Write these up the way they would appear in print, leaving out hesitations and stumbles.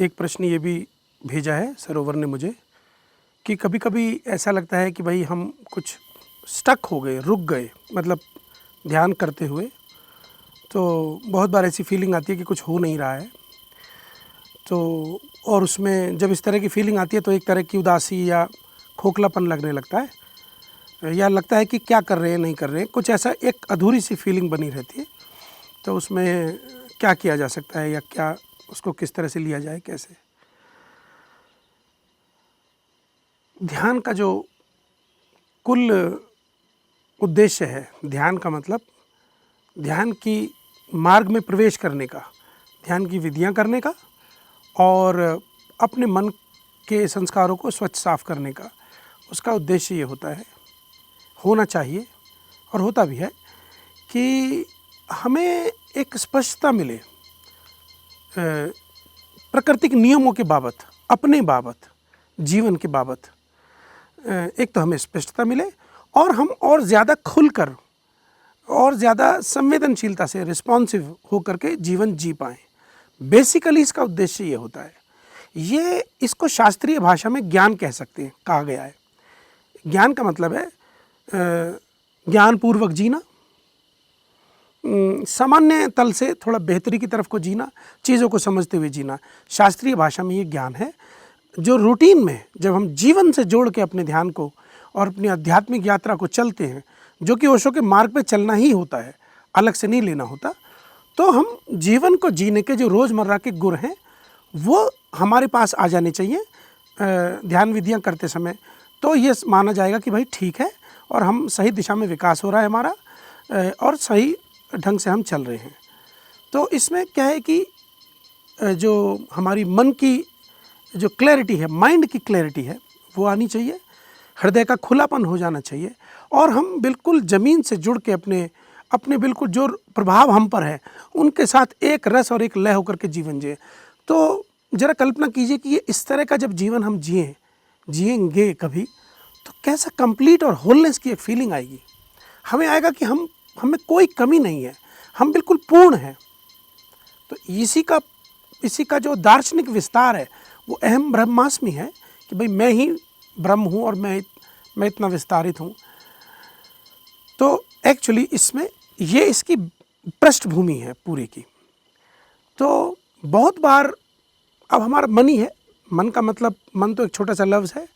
एक प्रश्न ये भी भेजा है सरोवर ने मुझे कि कभी-कभी ऐसा लगता है कि भाई हम कुछ स्टक हो गए, रुक गए, मतलब ध्यान करते हुए। तो बहुत बार ऐसी फीलिंग आती है कि कुछ हो नहीं रहा है। तो और उसमें जब इस तरह की फीलिंग आती है तो एक तरह की उदासी या खोखलापन लगने लगता है, या लगता है कि क्या कर रहे हैं, नहीं कर रहे हैं, कुछ ऐसा एक अधूरी सी फीलिंग बनी रहती है। तो उसमें क्या किया जा सकता है या क्या उसको किस तरह से लिया जाए, कैसे? ध्यान का जो कुल उद्देश्य है, ध्यान का मतलब ध्यान की मार्ग में प्रवेश करने का, ध्यान की विधियां करने का और अपने मन के संस्कारों को स्वच्छ साफ करने का, उसका उद्देश्य ये होता है, होना चाहिए और होता भी है कि हमें एक स्पष्टता मिले प्राकृतिक नियमों के बाबत, अपने बाबत, जीवन के बाबत। एक तो हमें स्पष्टता मिले और हम और ज़्यादा खुलकर और ज़्यादा संवेदनशीलता से रिस्पॉन्सिव होकर के जीवन जी पाएँ। बेसिकली इसका उद्देश्य ये होता है। ये इसको शास्त्रीय भाषा में ज्ञान कह सकते हैं, कहा गया है। ज्ञान का मतलब है ज्ञानपूर्वक जीना, सामान्य तल से थोड़ा बेहतरी की तरफ को जीना, चीज़ों को समझते हुए जीना। शास्त्रीय भाषा में ये ज्ञान है जो रूटीन में जब हम जीवन से जोड़ के अपने ध्यान को और अपनी आध्यात्मिक यात्रा को चलते हैं, जो कि ओशो के मार्ग पे चलना ही होता है, अलग से नहीं लेना होता, तो हम जीवन को जीने के जो रोज़मर्रा के गुण हैं वो हमारे पास आ जाने चाहिए ध्यान विधियां करते समय। तो ये माना जाएगा कि भाई ठीक है और हम सही दिशा में विकास हो रहा है हमारा और सही ढंग से हम चल रहे हैं। तो इसमें क्या है कि जो हमारी मन की जो क्लैरिटी है, माइंड की क्लैरिटी है, वो आनी चाहिए, हृदय का खुलापन हो जाना चाहिए और हम बिल्कुल ज़मीन से जुड़ के अपने बिल्कुल जो प्रभाव हम पर है उनके साथ एक रस और एक लय होकर के जीवन जिए। तो ज़रा कल्पना कीजिए कि ये इस तरह का जब जीवन हम जिएंगे कभी, तो कैसा कंप्लीट और होलनेस की एक फीलिंग आएगी। हमें आएगा कि हमें कोई कमी नहीं है, हम बिल्कुल पूर्ण हैं। तो इसी का जो दार्शनिक विस्तार है वो अहम ब्रह्मास्मि है कि भाई मैं ही ब्रह्म हूँ और मैं इतना विस्तारित हूँ। तो एक्चुअली इसमें ये इसकी पृष्ठभूमि है पूरी की। तो बहुत बार अब हमारा मन ही है, मन का मतलब, मन तो एक छोटा सा लफ्ज़ है,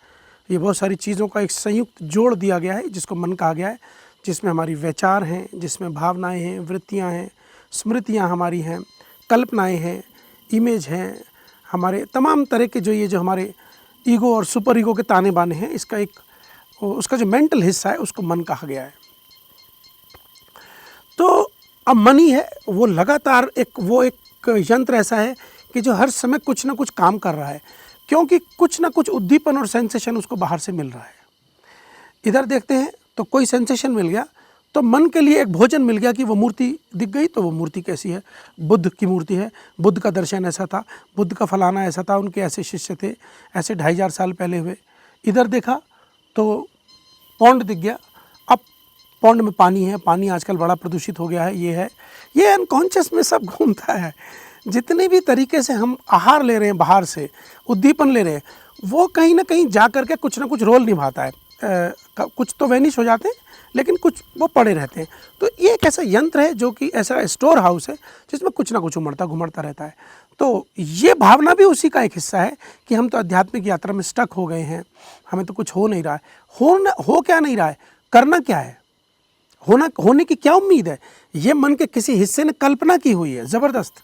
ये बहुत सारी चीज़ों का एक संयुक्त जोड़ दिया गया है जिसको मन कहा गया है, जिसमें हमारी विचार हैं, जिसमें भावनाएं हैं, वृत्तियां हैं, स्मृतियां हमारी हैं, कल्पनाएं हैं, इमेज हैं, हमारे तमाम तरह के जो हमारे ईगो और सुपर ईगो के ताने बाने हैं, उसका जो मेंटल हिस्सा है उसको मन कहा गया है। तो अब मन ही है, वो लगातार एक यंत्र ऐसा है कि जो हर समय कुछ ना कुछ काम कर रहा है, क्योंकि कुछ ना कुछ उद्दीपन और सेंसेशन उसको बाहर से मिल रहा है। इधर देखते हैं तो कोई सेंसेशन मिल गया तो मन के लिए एक भोजन मिल गया कि वो मूर्ति दिख गई, तो वो मूर्ति कैसी है, बुद्ध की मूर्ति है, बुद्ध का दर्शन ऐसा था, बुद्ध का फलाना ऐसा था, उनके ऐसे शिष्य थे, ऐसे 2500 साल पहले हुए। इधर देखा तो पौंड दिख गया, अब पौंड में पानी है, पानी आजकल बड़ा प्रदूषित हो गया है, ये अनकॉन्शियस में सब घूमता है। जितने भी तरीके से हम आहार ले रहे हैं, बाहर से उद्दीपन ले रहे हैं, वो कहीं ना कहीं जा कर के कुछ ना कुछ रोल निभाता है। कुछ तो वैनिश हो जाते हैं लेकिन कुछ वो पड़े रहते हैं। तो ये एक ऐसा यंत्र है जो कि ऐसा स्टोर हाउस है जिसमें कुछ ना कुछ उमड़ता घुमड़ता रहता है। तो ये भावना भी उसी का एक हिस्सा है कि हम तो आध्यात्मिक यात्रा में स्टक हो गए हैं, हमें तो कुछ हो नहीं रहा है। हो क्या नहीं रहा है, करना क्या है, होने की क्या उम्मीद है, ये मन के किसी हिस्से ने कल्पना की हुई है ज़बरदस्त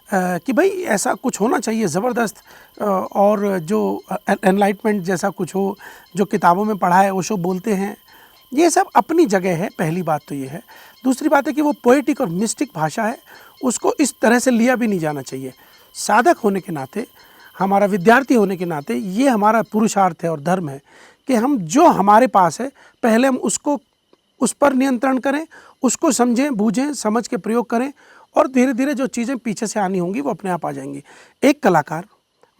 कि भाई ऐसा कुछ होना चाहिए ज़बरदस्त, और जो एनलाइटमेंट जैसा कुछ हो, जो किताबों में पढ़ा है ओशो बोलते हैं, ये सब अपनी जगह है। पहली बात तो ये है। दूसरी बात है कि वो पोएटिक और मिस्टिक भाषा है, उसको इस तरह से लिया भी नहीं जाना चाहिए। साधक होने के नाते, हमारा विद्यार्थी होने के नाते ये हमारा पुरुषार्थ है और धर्म है कि हम जो हमारे पास है पहले हम उस पर नियंत्रण करें, उसको समझें, बूझें, समझ के प्रयोग करें और धीरे धीरे जो चीज़ें पीछे से आनी होंगी वो अपने आप आ जाएंगी। एक कलाकार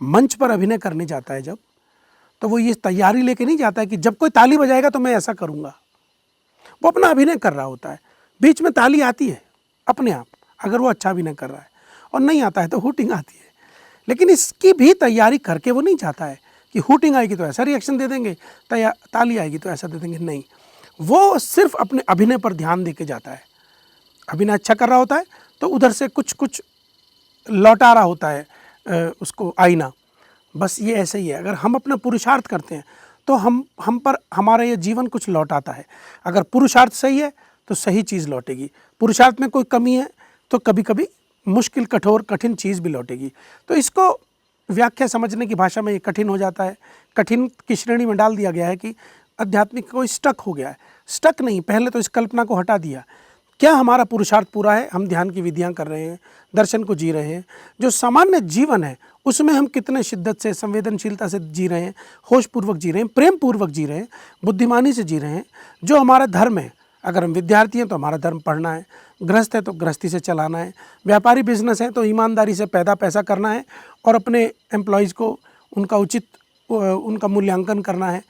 मंच पर अभिनय करने जाता है जब, तो वो ये तैयारी लेके नहीं जाता है कि जब कोई ताली बजाएगा तो मैं ऐसा करूँगा। वो अपना अभिनय कर रहा होता है, बीच में ताली आती है अपने आप, अगर वो अच्छा अभिनय कर रहा है, और नहीं आता है तो हूटिंग आती है। लेकिन इसकी भी तैयारी करके वो नहीं चाहता है कि हूटिंग आएगी तो ऐसा रिएक्शन दे देंगे, ताली आएगी तो ऐसा दे देंगे, नहीं। वो सिर्फ अपने अभिनय पर ध्यान दे के जाता है। अभिनय अच्छा कर रहा होता है तो उधर से कुछ कुछ लौटा रहा होता है उसको आईना। बस ये ऐसे ही है, अगर हम अपना पुरुषार्थ करते हैं तो हम पर हमारा ये जीवन कुछ लौटाता है। अगर पुरुषार्थ सही है तो सही चीज़ लौटेगी, पुरुषार्थ में कोई कमी है तो कभी कभी मुश्किल, कठोर, कठिन चीज़ भी लौटेगी। तो इसको व्याख्या समझने की भाषा में ये कठिन हो जाता है। कठिन की श्रेणी में डाल दिया गया है कि आध्यात्मिक कोई स्टक हो गया है। स्टक नहीं, पहले तो इस कल्पना को हटा दिया, क्या हमारा पुरुषार्थ पूरा है, हम ध्यान की विधियां कर रहे हैं, दर्शन को जी रहे हैं, जो सामान्य जीवन है उसमें हम कितने शिद्दत से, संवेदनशीलता से जी रहे हैं, होशपूर्वक जी रहे हैं, प्रेम पूर्वक जी रहे हैं, बुद्धिमानी से जी रहे हैं। जो हमारा धर्म है, अगर हम विद्यार्थी हैं तो हमारा धर्म पढ़ना है, गृहस्थ है तो गृहस्थी से चलाना है, व्यापारी बिजनेस है तो ईमानदारी से पैसा करना है और अपने एम्प्लॉयज़ को उनका उचित उनका मूल्यांकन करना है।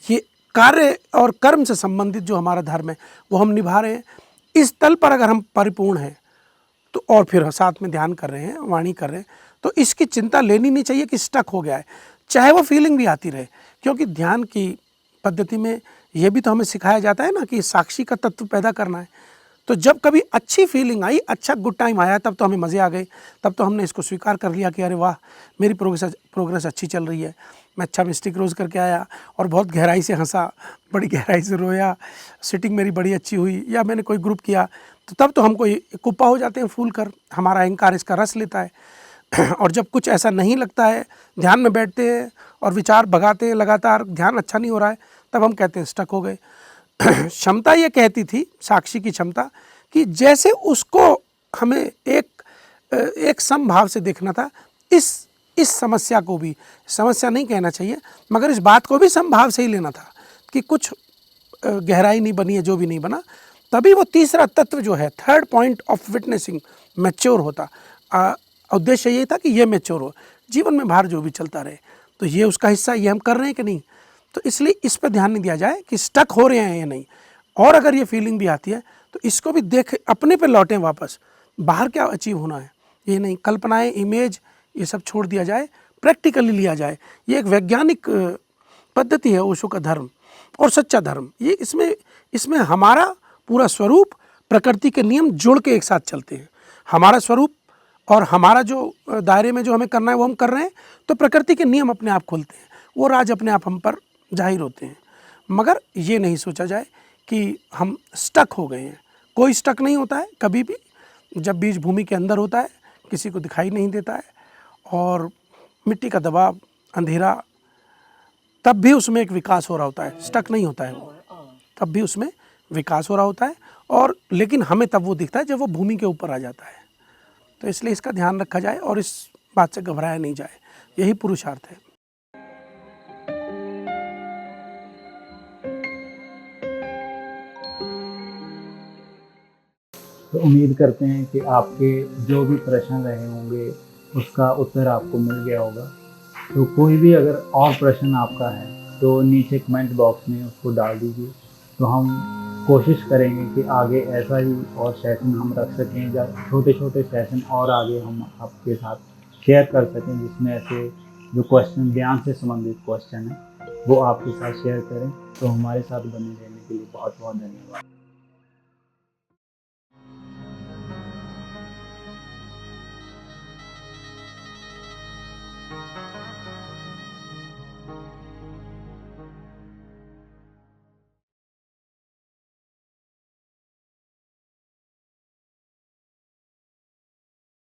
ये कार्य और कर्म से संबंधित जो हमारा धर्म है वो हम निभा रहे हैं। इस तल पर अगर हम परिपूर्ण हैं तो, और फिर साथ में ध्यान कर रहे हैं, वाणी कर रहे हैं, तो इसकी चिंता लेनी नहीं चाहिए कि स्टक हो गया है, चाहे वो फीलिंग भी आती रहे। क्योंकि ध्यान की पद्धति में ये भी तो हमें सिखाया जाता है ना कि साक्षी का तत्व पैदा करना है। तो जब कभी अच्छी फीलिंग आई, अच्छा गुड टाइम आया, तब तो हमें मज़े आ गए, तब तो हमने इसको स्वीकार कर लिया कि अरे वाह, मेरी प्रोग्रेस अच्छी चल रही है, मैं अच्छा मिस्टेक रोज़ करके आया और बहुत गहराई से हंसा, बड़ी गहराई से रोया, सिटिंग मेरी बड़ी अच्छी हुई, या मैंने कोई ग्रुप किया, तो तब तो हम कोई कुप्पा हो जाते हैं फूल कर, हमारा अहंकार इसका रस लेता है। और जब कुछ ऐसा नहीं लगता है, ध्यान में बैठते हैं और विचार भगाते हैं लगातार, ध्यान अच्छा नहीं हो रहा है, तब हम कहते हैं स्टक हो गए। क्षमता ये कहती थी, साक्षी की क्षमता, कि जैसे उसको हमें एक समभाव से देखना था, इस समस्या को भी, समस्या नहीं कहना चाहिए, मगर इस बात को भी समभाव से ही लेना था कि कुछ गहराई नहीं बनी है, जो भी नहीं बना, तभी वो तीसरा तत्व जो है, third point of witnessing, mature होता। उद्देश्य ये था कि ये मैच्योर हो, जीवन में बाहर जो भी चलता रहे, तो ये उसका हिस्सा, ये हम कर रहे हैं कि नहीं। तो इसलिए इस पर ध्यान नहीं दिया जाए कि स्टक हो रहे हैं या नहीं। और अगर ये फीलिंग भी आती है तो इसको भी देख, अपने पे लौटें वापस, बाहर क्या अचीव होना है, ये नहीं, कल्पनाएं, इमेज, ये सब छोड़ दिया जाए, प्रैक्टिकली लिया जाए। ये एक वैज्ञानिक पद्धति है ओशो का धर्म और सच्चा धर्म। ये इसमें हमारा पूरा स्वरूप, प्रकृति के नियम जुड़ के एक साथ चलते हैं। हमारा स्वरूप और हमारा जो दायरे में जो हमें करना है वो हम कर रहे हैं, तो प्रकृति के नियम अपने आप खुलते हैं, वो राज अपने आप हम पर जाहिर होते हैं। मगर ये नहीं सोचा जाए कि हम स्टक हो गए हैं। कोई स्टक नहीं होता है कभी भी। जब बीज भूमि के अंदर होता है, किसी को दिखाई नहीं देता है, और मिट्टी का दबाव, अंधेरा, तब भी उसमें एक विकास हो रहा होता है, स्टक नहीं होता है वो, तब भी उसमें विकास हो रहा होता है। और लेकिन हमें तब वो दिखता है जब वो भूमि के ऊपर आ जाता है। तो इसलिए इसका ध्यान रखा जाए और इस बात से घबराया नहीं जाए, यही पुरुषार्थ है। तो उम्मीद करते हैं कि आपके जो भी प्रश्न रहे होंगे उसका उत्तर आपको मिल गया होगा। तो कोई भी अगर और प्रश्न आपका है तो नीचे कमेंट बॉक्स में उसको डाल दीजिए, तो हम कोशिश करेंगे कि आगे ऐसा ही और सेशन हम रख सकें, या छोटे छोटे सेशन और आगे हम आपके साथ शेयर कर सकें, जिसमें ऐसे जो क्वेश्चन, ज्ञान से संबंधित क्वेश्चन है वो आपके साथ शेयर करें। तो हमारे साथ बने रहने के लिए बहुत बहुत धन्यवाद।